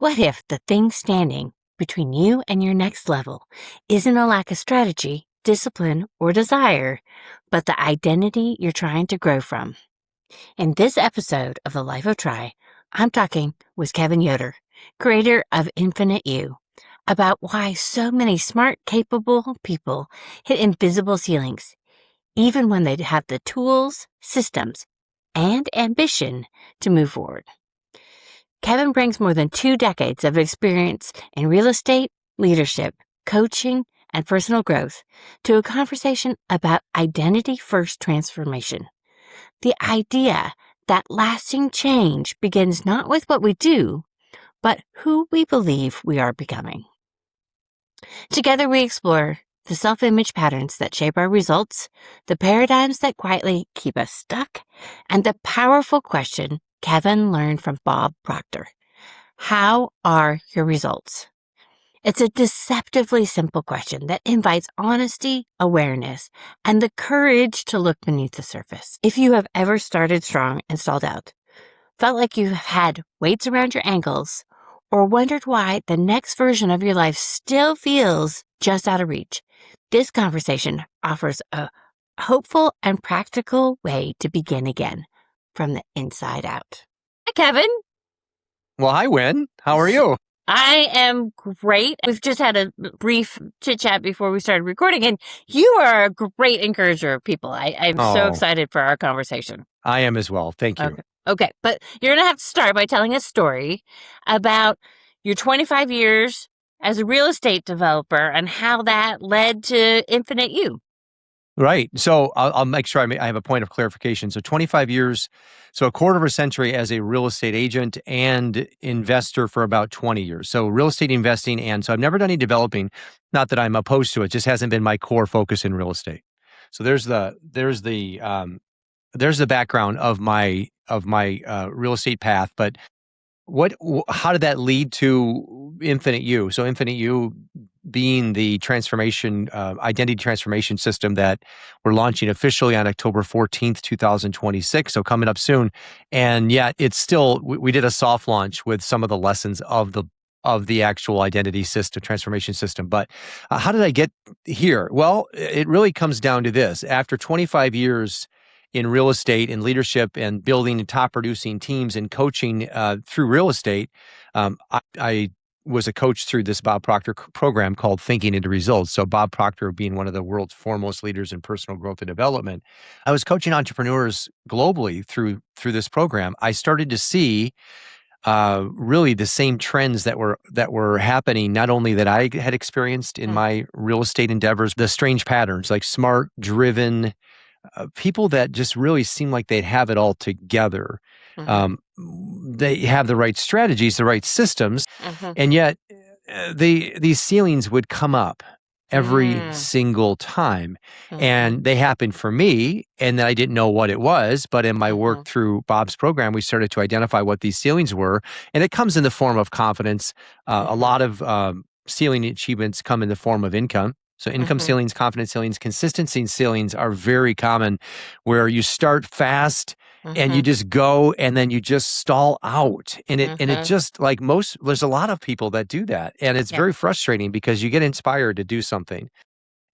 What if the thing standing between you and your next level isn't a lack of strategy, discipline, or desire, but the identity you're trying to grow from? In this episode of The Life of Try, I'm talking with Kevin Yoder, creator of Infinite You, about why so many smart, capable people hit invisible ceilings, even when they have the tools, systems, and ambition to move forward. Kevin brings more than 2 decades of experience in real estate, leadership, coaching, and personal growth to a conversation about identity-first transformation. The idea that lasting change begins not with what we do, but who we believe we are becoming. Together we explore the self-image patterns that shape our results, the paradigms that quietly keep us stuck, and the powerful question Kevin learned from Bob Proctor. How are your results? It's a deceptively simple question that invites honesty, awareness, and the courage to look beneath the surface. If you have ever started strong and stalled out, felt like you have had weights around your ankles, or wondered why the next version of your life still feels just out of reach, this conversation offers a hopeful and practical way to begin again from the inside out. Hi, Kevin. Well, hi, Wynne. How are you? I am great. We've just had a brief chit-chat before we started recording, and you are a great encourager of people. I'm so excited for our conversation. I am as well. Thank you. Okay, but you're going to have to start by telling a story about your 25 years as a real estate developer and how that led to Infinite You. Right. So I'll make sure I have a point of clarification. So 25 years, so a quarter of a century as a real estate agent and investor for about 20 years. So real estate investing. And so I've never done any developing, not that I'm opposed to it, just hasn't been my core focus in real estate. So there's the background of my real estate path. But how did that lead to Infinite You? So Infinite You being the transformation, identity transformation system that we're launching officially on October 14th, 2026. So coming up soon. And yet it's still, we did a soft launch with some of the lessons of the actual identity system, transformation system. But how did I get here? Well, it really comes down to this. After 25 years in real estate and leadership and building top producing teams and coaching through real estate, I was a coach through this Bob Proctor program called Thinking into Results. So Bob Proctor being one of the world's foremost leaders in personal growth and development, I was coaching entrepreneurs globally through this program. I started to see really the same trends that were happening, not only that I had experienced in my real estate endeavors, the strange patterns, like smart, driven, people that just really seem like they'd have it all together. They have the right strategies, the right systems, and yet these ceilings would come up every single time. And they happened for me, and then I didn't know what it was. But in my work through Bob's program, we started to identify what these ceilings were. And it comes in the form of confidence. A lot of ceiling achievements come in the form of income. So income ceilings, confidence ceilings, consistency ceilings are very common, where you start fast and you just go and then you just stall out. And it just like there's a lot of people that do that. And it's very frustrating because you get inspired to do something.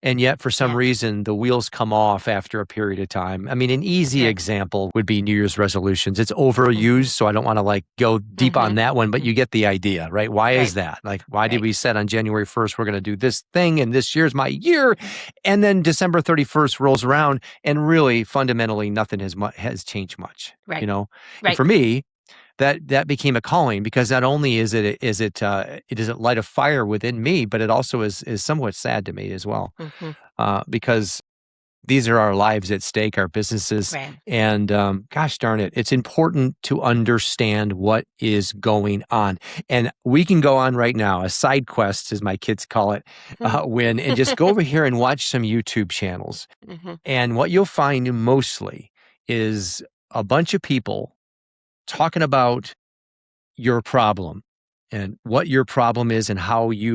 And yet, for some reason, the wheels come off after a period of time. I mean, an easy example would be New Year's resolutions. It's overused, so I don't want to go deep on that one, but you get the idea, right? Why is that? Why did we set on January 1st, we're going to do this thing, and this year's my year, and then December 31st rolls around, and really, fundamentally, nothing has changed much, right. And for me, that became a calling, because not only is it light a fire within me, but it also is somewhat sad to me as well, because these are our lives at stake, our businesses, and gosh darn it, it's important to understand what is going on. And we can go on right now, a side quest, as my kids call it, Wynne, and just go over here and watch some YouTube channels. And what you'll find mostly is a bunch of people talking about your problem and what your problem is and how it's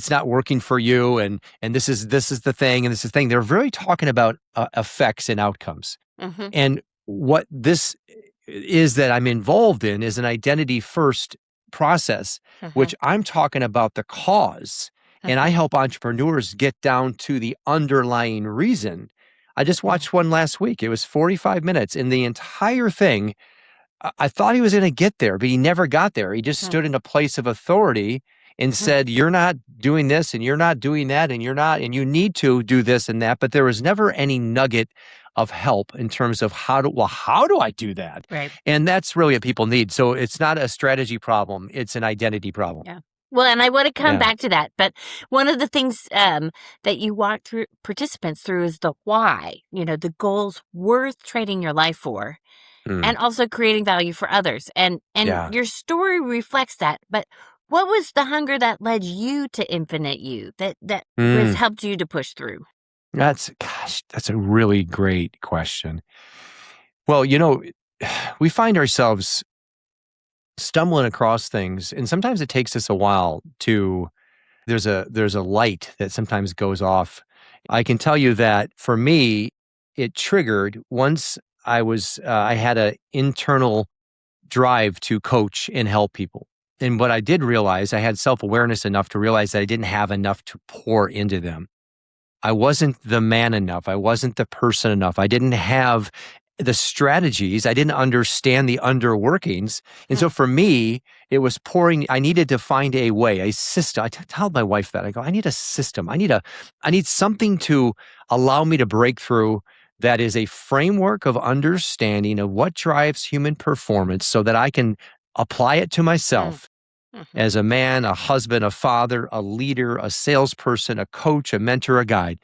not working for you, and this is the thing, and this is the thing. They're really talking about effects and outcomes. And what this is that I'm involved in is an identity first process, Mhm. which I'm talking about the cause. And I Mhm. help entrepreneurs get down to the underlying reason. I just Mhm. watched one last week. It was 45 minutes, and the entire thing, I thought he was going to get there, but he never got there. He just Mhm. stood in a place of authority and Mhm. said, "You're not doing this, and you're not doing that, and you're not, and you need to do this and that." But there was never any nugget of help in terms of how do I do that? Right. And that's really what people need. So it's not a strategy problem; it's an identity problem. Yeah. Well, and I want to come Yeah. back to that, but one of the things that you walk through participants through is the why. The goals worth trading your life for, Mm, and also creating value for others. And yeah. your story reflects that. But what was the hunger that led you to infinite you that was Mm, helped you to push through? that's a really great question. Well, we find ourselves stumbling across things, and sometimes it takes us a while to there's a light that sometimes goes off. I can tell you that for me, it triggered once I had an internal drive to coach and help people. And what I did realize, I had self-awareness enough to realize that I didn't have enough to pour into them. I wasn't the man enough. I wasn't the person enough. I didn't have the strategies. I didn't understand the underworkings. And Hmm. so for me, it was pouring. I needed to find a way, a system. Tell my wife that. I go, I need a system. I need something to allow me to break through that is a framework of understanding of what drives human performance so that I can apply it to Mm. myself Mhm. as a man, a husband, a father, a leader, a salesperson, a coach, a mentor, a guide,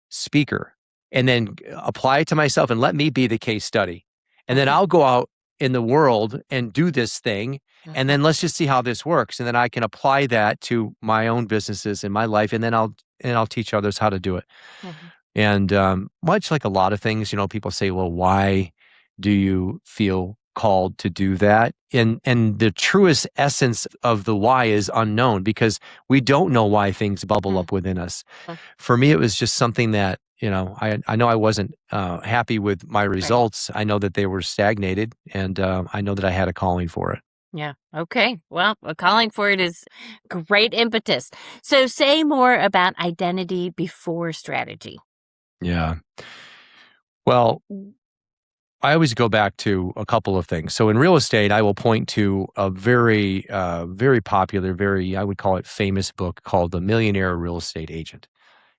speaker, and then apply it to myself and let me be the case study. And then Mhm. I'll go out in the world and do this thing. And Mhm. then let's just see how this works. And then I can apply that to my own businesses in my life. And then I'll teach others how to do it. Mhm. And much like a lot of things, people say, well, why do you feel called to do that? And the truest essence of the why is unknown because we don't know why things bubble Mhm. up within us. Mhm. For me, it was just something that, I know I wasn't happy with my Right. results. I know that they were stagnated, and I know that I had a calling for it. Yeah. Okay. Well, a calling for it is great impetus. So say more about identity before strategy. Yeah. Well, I always go back to a couple of things. So in real estate, I will point to a very popular, I would call it famous book called The Millionaire Real Estate Agent.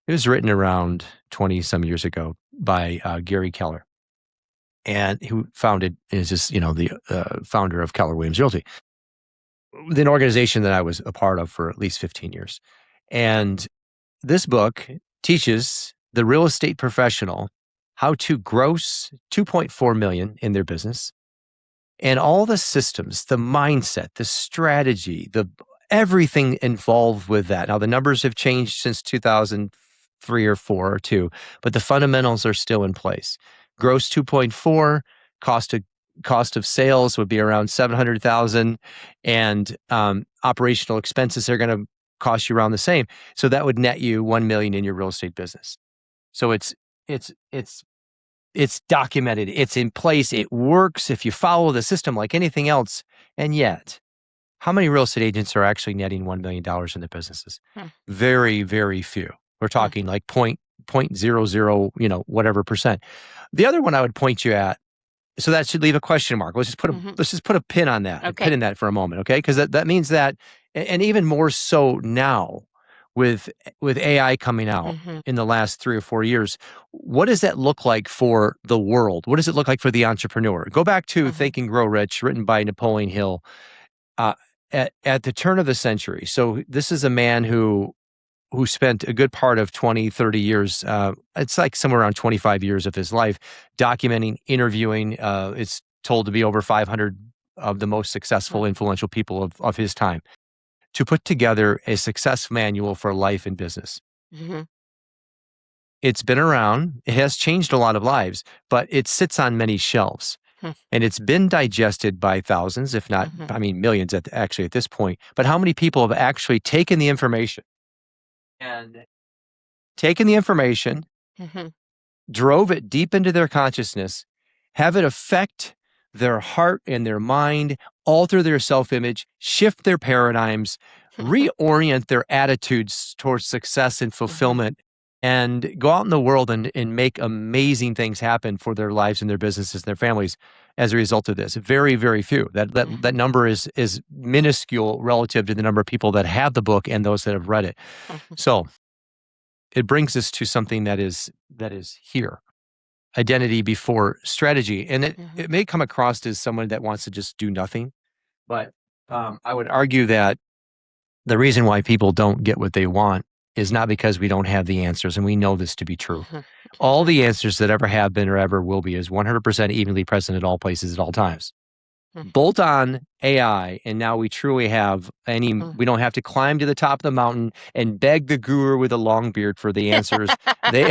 It was written around 20 some years ago by Gary Keller, and who founded is just the founder of Keller Williams Realty, an organization that I was a part of for at least 15 years. And this book teaches the real estate professional how to gross 2.4 million in their business and all the systems, the mindset, the strategy, the everything involved with that. Now the numbers have changed since 2003 or 4 or 2, but the fundamentals are still in place. Gross 2.4, cost of sales would be around 700,000, and operational expenses are going to cost you around the same. So that would net you 1 million in your real estate business. So it's it's it's documented, it's in place, it works if you follow the system like anything else. And yet, how many real estate agents are actually netting $1 million in their businesses? Hmm. Very, very few. We're Hmm. talking like point zero zero, whatever percent. The other one I would point you at, so that should leave a question mark. Mhm. Let's just put a pin on that, a pin Okay. in that for a moment, okay? Because that means that, and even more so now with AI coming out Mhm. in the last 3 or 4 years, what does that look like for the world? What does it look like for the entrepreneur? Go back to Mhm. Think and Grow Rich, written by Napoleon Hill, uh, at the turn of the century. So this is a man who spent a good part of 20, 30 years, it's like somewhere around 25 years of his life, documenting, interviewing. It's told to be over 500 of the most successful, Mhm. influential people of his time to put together a success manual for life and business. Mhm. It's been around, it has changed a lot of lives, but it sits on many shelves. Hmm. And it's been digested by thousands, if not, Mhm. I mean, millions actually at this point. But how many people have actually taken the information and taken the information, Mhm. drove it deep into their consciousness, have it affect their heart and their mind, alter their self-image, shift their paradigms, reorient their attitudes towards success and fulfillment, and go out in the world and make amazing things happen for their lives and their businesses and their families as a result of this. Very, very few. That number is minuscule relative to the number of people that have the book and those that have read it. So it brings us to something that is here. Identity before strategy. And it may come across as someone that wants to just do nothing, but I would argue that the reason why people don't get what they want is not because we don't have the answers, and we know this to be true. All the answers that ever have been or ever will be is 100% evenly present at all places at all times. Bolt on AI, and now we truly have we don't have to climb to the top of the mountain and beg the guru with a long beard for the answers. They,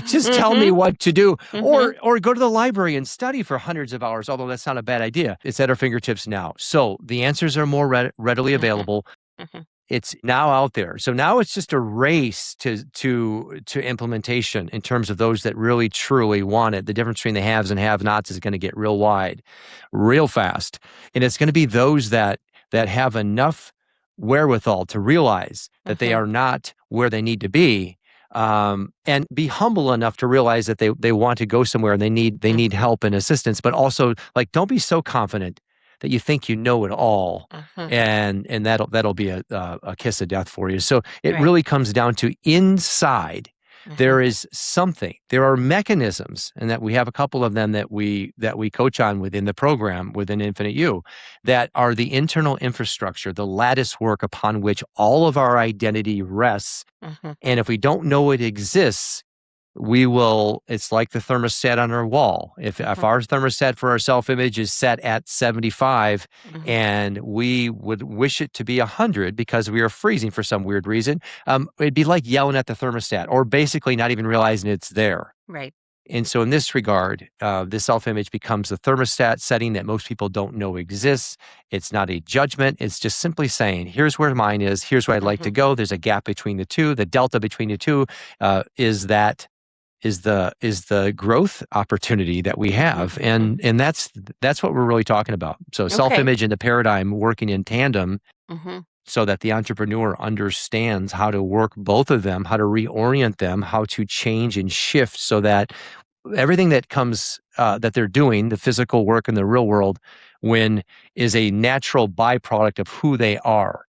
just tell me what to do, or go to the library and study for hundreds of hours, although that's not a bad idea. It's at our fingertips now. So the answers are more readily available. It's now out there. So now it's just a race to implementation in terms of those that really truly want it. The difference between the haves and have-nots is going to get real wide, real fast. And it's going to be those that have enough wherewithal to realize that they are not where they need to be, and be humble enough to realize that they want to go somewhere and they need help and assistance, but also don't be so confident that you think you know it all, and that'll be a kiss of death for you. So it really comes down to inside. There is something. There are mechanisms, and that we have a couple of them that we coach on within the program within Infinite You, that are the internal infrastructure, the lattice work upon which all of our identity rests. And if we don't know it exists, it's like the thermostat on our wall. If our thermostat for our self-image is set at 75 and we would wish it to be 100 because we are freezing for some weird reason, it'd be like yelling at the thermostat or basically not even realizing it's there. Right. And so in this regard, the self-image becomes the thermostat setting that most people don't know exists. It's not a judgment. It's just simply saying, here's where mine is. Here's where I'd like to go. There's a gap between the two. The delta between the two is the growth opportunity that we have. And that's what we're really talking about. So self-image and the paradigm working in tandem so that the entrepreneur understands how to work both of them, how to reorient them, how to change and shift so that everything that comes, that they're doing, the physical work in the real world, is a natural byproduct of who they are.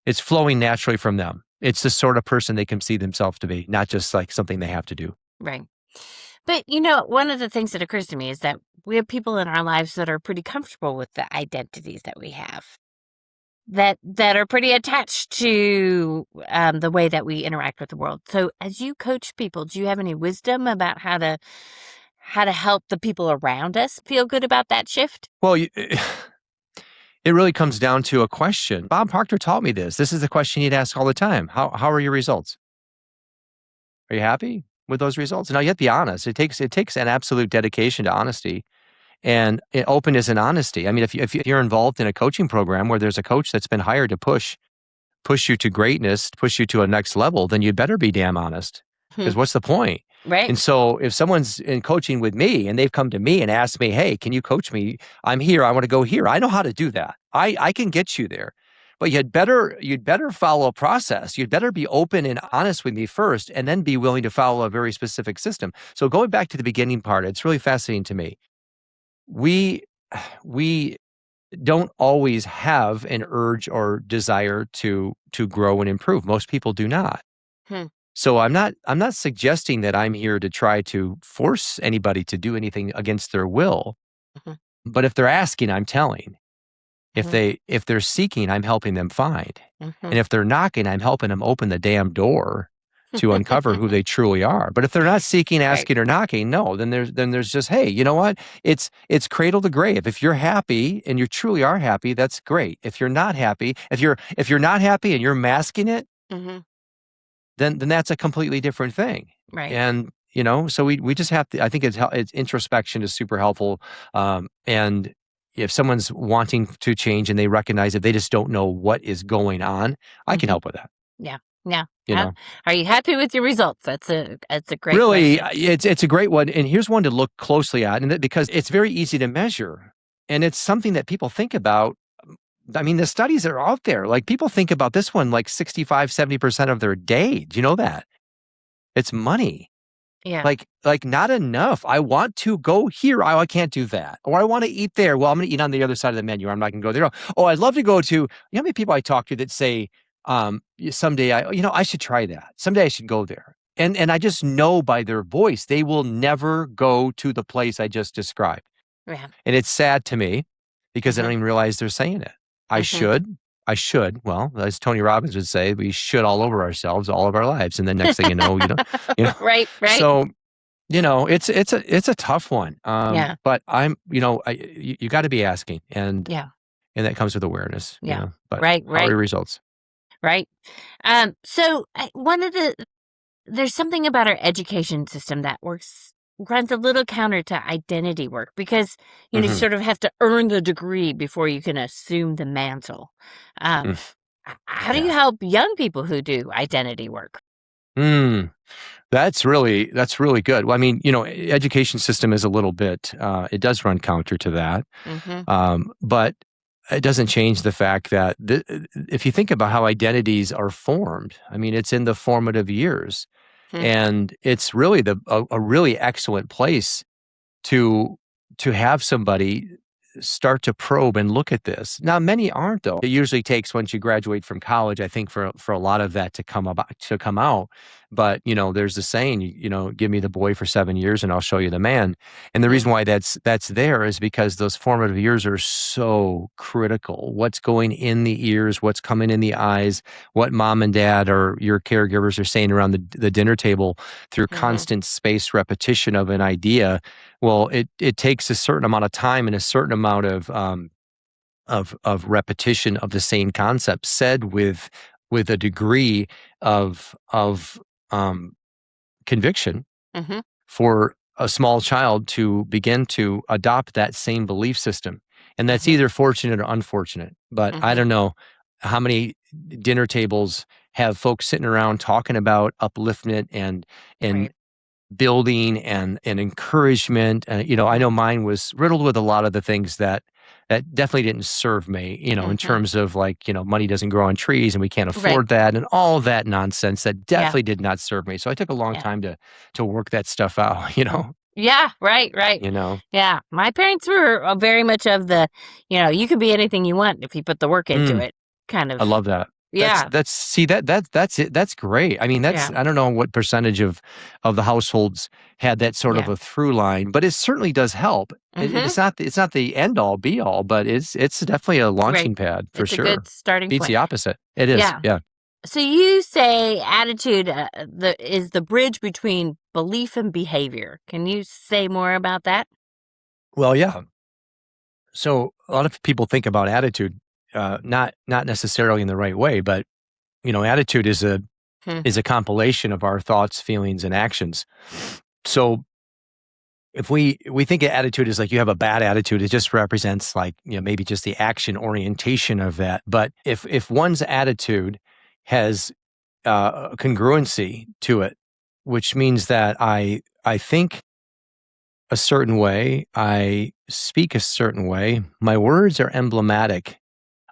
It's flowing naturally from them. It's the sort of person they can see themselves to be, not just like something they have to do. Right. But, one of the things that occurs to me is that we have people in our lives that are pretty comfortable with the identities that we have, that are pretty attached to the way that we interact with the world. So as you coach people, do you have any wisdom about how to help the people around us feel good about that shift? Well, it really comes down to a question. Bob Proctor taught me this. This is the question he'd ask all the time. How are your results? Are you happy with those results? Now, you have to be honest. It takes an absolute dedication to honesty and openness and honesty. I mean, if you're involved in a coaching program where there's a coach that's been hired to push you to greatness, push you to a next level, then you better be damn honest. Because what's the point? Right. And so if someone's in coaching with me and they've come to me and asked me, hey, can you coach me? I'm here. I want to go here. I know how to do that. I can get you there. But you'd better follow a process. You'd better be open and honest with me first and then be willing to follow a very specific system. So going back to the beginning part, it's really fascinating to me. We don't always have an urge or desire to grow and improve. Most people do not. So I'm not suggesting that I'm here to try to force anybody to do anything against their will. But if they're asking, I'm telling. If they're seeking, I'm helping them find. And if they're knocking, I'm helping them open the damn door to uncover who they truly are. But if they're not seeking, asking, or knocking, no, then there's just, hey, you know what? It's cradle to grave. If you're happy and you truly are happy, that's great. If you're not happy, if you're not happy and you're masking it, then that's a completely different thing. Right. And so we just have to. I think it's introspection is super helpful. And if someone's wanting to change and they recognize that they just don't know what is going on, I can help with that. Yeah. Yeah. you know? Are you happy with your results? That's a great Really, question. it's a great one, and here's one to look closely at, and because it's very easy to measure, and it's something that people think about. I mean, the studies are out there. Like, people think about this one like 65-70% of their day. Do you know that? It's money. Yeah. Like not enough. I want to go here. Oh, I can't do that. Or I want to eat there. Well, I'm going to eat on the other side of the menu. I'm not going to go there. Oh, I'd love to go to. You know how many people I talk to that say, someday I should try that. Someday I should go there. And I just know by their voice, they will never go to the place I just described. Yeah. And it's sad to me because I don't Mhm. even realize they're saying it. I Mhm. should. I should. Well, as Tony Robbins would say, we should all over ourselves all of our lives. And then next thing you know, you don't, you know. Right, right. So, it's a tough one. Yeah. But you got to be asking, and Yeah. that comes with awareness. Yeah. But Right, how are right, your results? right. So one of there's something about our education system that runs a little counter to identity work because you Hmm. sort of have to earn the degree before you can assume the mantle. Um, how do you Yeah. help young people who do identity work? Mm. That's really good. Well, I mean, education system is a little bit. It does run counter to that. Mm-hmm. But it doesn't change the fact that if you think about how identities are formed, I mean, it's in the formative years, and it's really a really excellent place to have somebody start to probe and look at this. Now, many aren't though. It usually takes once you graduate from college, I think, for a lot of that to come out. But there's the saying, give me the boy for 7 years and I'll show you the man. And the reason why that's there is because those formative years are so critical. What's going in the ears, what's coming in the eyes, what mom and dad or your caregivers are saying around the dinner table through Mm-hmm. constant spaced repetition of an idea. Well, it takes a certain amount of time and a certain amount of repetition of the same concept said with a degree of conviction Mm-hmm. for a small child to begin to adopt that same belief system. And that's Mm-hmm. either fortunate or unfortunate. But I Mm-hmm. don't know how many dinner tables have folks sitting around talking about upliftment and Right. building and encouragement. I know Mm-hmm. mine was riddled with a lot of the things that definitely didn't serve me, in Mm-hmm. terms of like, money doesn't grow on trees and we can't Right. afford that and all that nonsense that Yeah. definitely did not serve me. So I took a long Yeah. time to work that stuff out, Yeah, right, right. you know. Yeah, my parents were very much of you can be anything you want if you put the work into Mm, it, kind I of. love that. Yeah, That's see that's it. That's great. I mean, yeah, I don't know what percentage of the households had that sort of yeah. a through line, but it certainly does help. Mhm. It's not the end all be all, but it's definitely a Right. launching pad for It's a sure. good starting Beats point. the opposite. It is. Yeah. Yeah. So you say attitude is the bridge between belief and behavior. Can you say more about that? Well, yeah. So a lot of people think about attitude, not necessarily in the right way, but attitude Hmm. is a compilation of our thoughts, feelings, and actions. So if we think of attitude as like you have a bad attitude, it just represents like, maybe just the action orientation of that. But if one's attitude has a congruency to it, which means that I think a certain way, I speak a certain way, my words are emblematic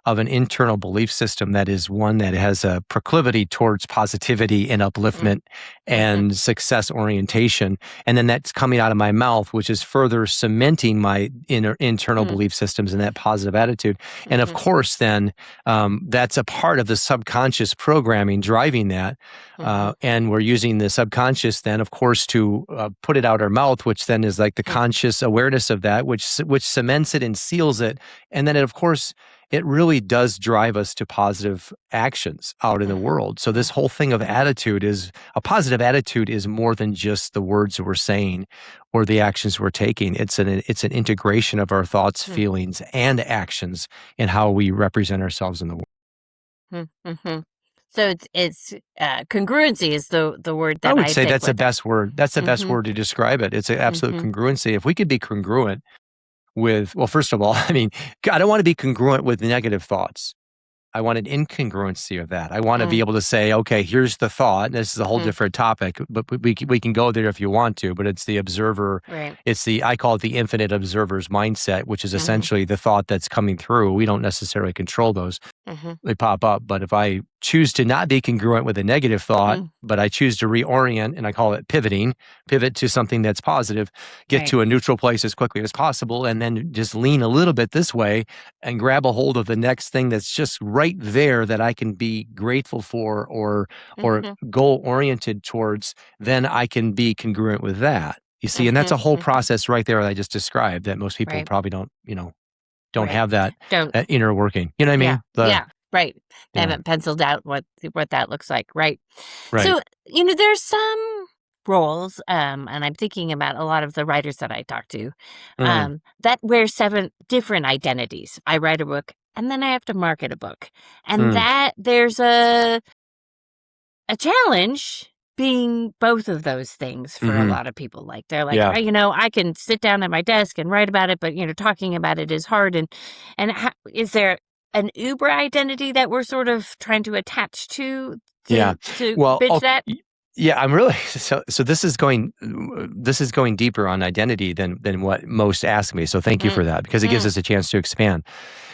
of an internal belief system that is one that has a proclivity towards positivity and upliftment Mm-hmm. and success orientation. And then that's coming out of my mouth, which is further cementing my internal Hmm. belief systems and that positive attitude. And of Hmm. course, then that's a part of the subconscious programming driving that. Hmm. And we're using the subconscious then, of course, to put it out our mouth, which then is like the Hmm. conscious awareness of that, which cements it and seals it. And then, of course, it really does drive us to positive actions out in the Hmm. world. So this whole thing of attitude is a positive attitude is more than just the words that we're saying or the actions we're taking. It's an integration of our thoughts, Hmm. feelings, and actions in how we represent ourselves in the world. Mm-hmm. So it's congruency is the word I that would I say take that's the with it. best word. That's the best Mm-hmm. word to describe it. It's an absolute Mm-hmm. congruency. If we could be congruent with, well, first of all, I mean, I don't want to be congruent with negative thoughts. I want an incongruency of that. I want to be able to say, okay, here's the thought. And this is a whole different topic, but we can go there if you want to. But it's the observer. Right. I call it the infinite observer's mindset, which is essentially the thought that's coming through. We don't necessarily control those. They pop up. But if I choose to not be congruent with a negative thought, but I choose to reorient, and I call it pivot to something that's positive, get to a neutral place as quickly as possible, and then just lean a little bit this way and grab a hold of the next thing that's just right there that I can be grateful for or goal oriented towards, then I can be congruent with that. You see, and that's a whole process right there that I just described that most people probably don't have that inner working. You know what I mean? Right. They haven't penciled out what that looks like. Right. So, there's some roles, and I'm thinking about a lot of the writers that I talk to, that wear 7 different identities. I write a book and then I have to market a book. And that there's a challenge being both of those things for a lot of people. Like they're like, I can sit down at my desk and write about it, but talking about it is hard. And is there an Uber identity that we're sort of trying to attach to bitch that? Yeah, I'm really so this is going deeper on identity than what most ask me. So thank you for that, because it gives us a chance to expand.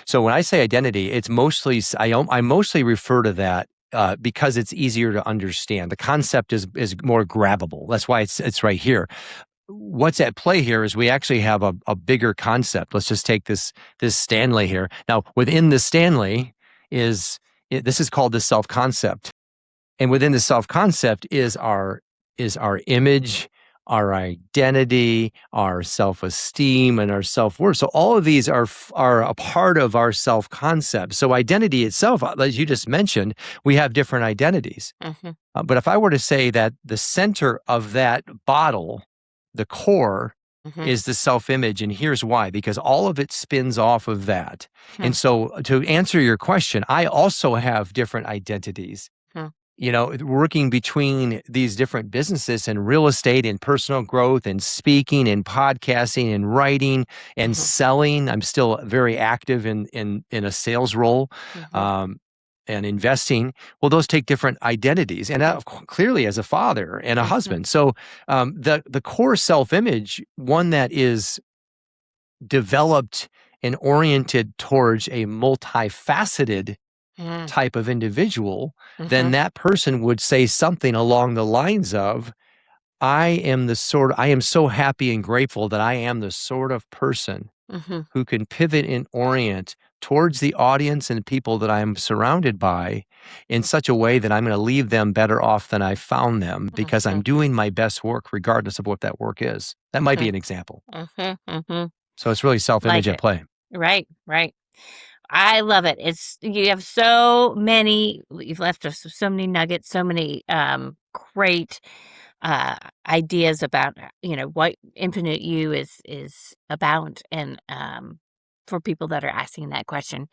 So when I say identity, it's mostly I mostly refer to that because it's easier to understand. The concept is more grabbable. That's why it's right here. What's at play here is we actually have a bigger concept. Let's just take this Stanley here. Now, within the Stanley this is called the self-concept. And within the self-concept is our image, our identity, our self-esteem, and our self-worth. So all of these are a part of our self-concept. So identity itself, as you just mentioned, we have different identities. But if I were to say that the center of that bottle, the core, is the self-image, and here's why, because all of it spins off of that. And so to answer your question, I also have different identities. Working between these different businesses and real estate and personal growth and speaking and podcasting and writing and selling. I'm still very active in a sales role. And investing, well, those take different identities, and clearly as a father and a husband. So the core self-image, one that is developed and oriented towards a multifaceted type of individual, then that person would say something along the lines of, I am so happy and grateful that I am the sort of person who can pivot and orient towards the audience and people that I'm surrounded by in such a way that I'm going to leave them better off than I found them, because I'm doing my best work regardless of what that work is. That might be an example. So it's really self-image at play. Right. I love it. You have so many, you've left us so many nuggets, so many great ideas about, what Infinite You is about, and for people that are asking that question.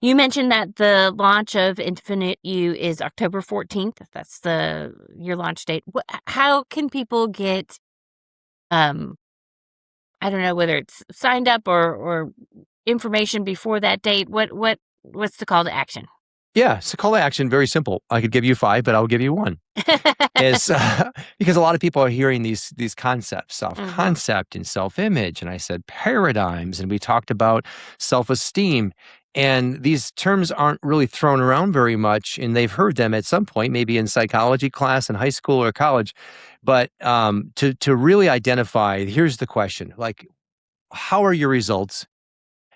You mentioned that the launch of Infinite You is October 14th. That's your launch date. How can people get, I don't know whether it's signed up or information before that date? What's the call to action? Yeah, it's a call to action, very simple. I could give you 5, but I'll give you 1. It's because a lot of people are hearing these concepts, self-concept and self-image, and I said paradigms, and we talked about self-esteem, and these terms aren't really thrown around very much, and they've heard them at some point, maybe in psychology class in high school or college, but to really identify, here's the question: like, how are your results?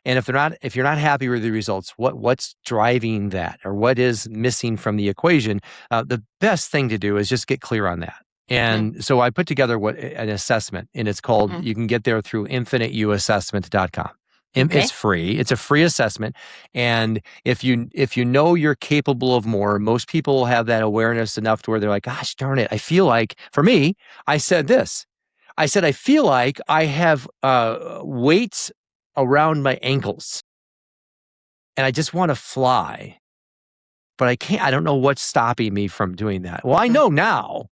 And if you're not happy with the results, what's driving that, or what is missing from the equation? The best thing to do is just get clear on that. And so I put together an assessment, and it's called. You can get there through infiniteuassessment.com. It's free. It's a free assessment, and if you know you're capable of more, most people have that awareness enough to where they're like, "Gosh darn it, I feel like." For me, I said this. I said I feel like I have weights around my ankles, and I just want to fly, but I can't. I don't know what's stopping me from doing that. Well, I know now.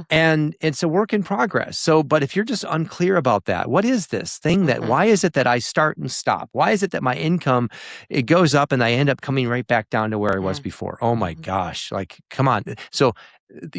And it's a work in progress. So, but if you're just unclear about that, what is this thing why is it that I start and stop? Why is it that my income, it goes up and I end up coming right back down to where I was before? Oh my gosh, like, come on. So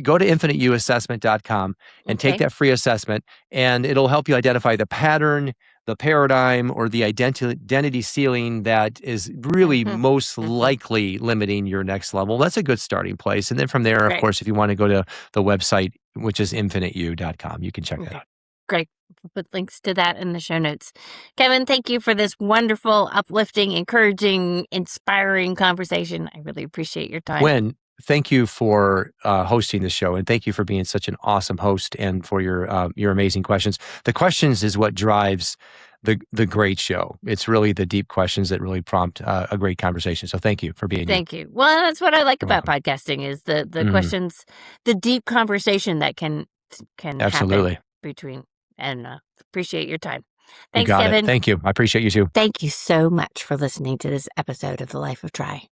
go to infiniteuassessment.com and take that free assessment, and it'll help you identify the pattern, the paradigm, or the identity ceiling that is really most likely limiting your next level. That's a good starting place. And then from there, of course, if you want to go to the website, which is infiniteu.com, you can check that out. Great. We'll put links to that in the show notes. Kevin, thank you for this wonderful, uplifting, encouraging, inspiring conversation. I really appreciate your time. Wynne, thank you for hosting the show, and thank you for being such an awesome host and for your amazing questions. The questions is what drives the great show. It's really the deep questions that really prompt a great conversation. So thank you for being here. Thank you. Well, that's what I like about podcasting is the questions, the deep conversation that can Absolutely happen between. And appreciate your time. Thanks, you got Kevin. It. Thank you. I appreciate you too. Thank you so much for listening to this episode of The Life of Try.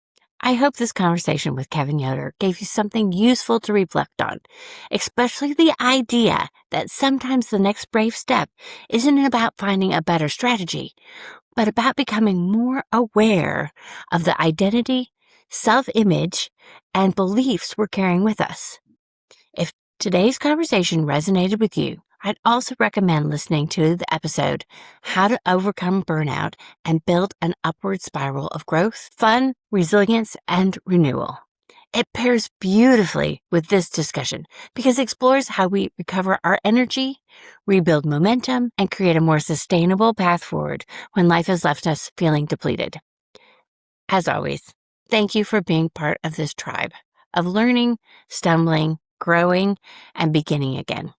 I hope this conversation with Kevin Yoder gave you something useful to reflect on, especially the idea that sometimes the next brave step isn't about finding a better strategy, but about becoming more aware of the identity, self-image, and beliefs we're carrying with us. If today's conversation resonated with you, I'd also recommend listening to the episode, How to Overcome Burnout and Build an Upward Spiral of Growth, Fun, Resilience, and Renewal. It pairs beautifully with this discussion because it explores how we recover our energy, rebuild momentum, and create a more sustainable path forward when life has left us feeling depleted. As always, thank you for being part of this tribe of learning, stumbling, growing, and beginning again.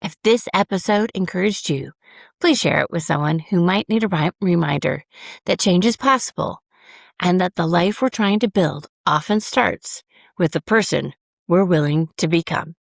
If this episode encouraged you, please share it with someone who might need a reminder that change is possible and that the life we're trying to build often starts with the person we're willing to become.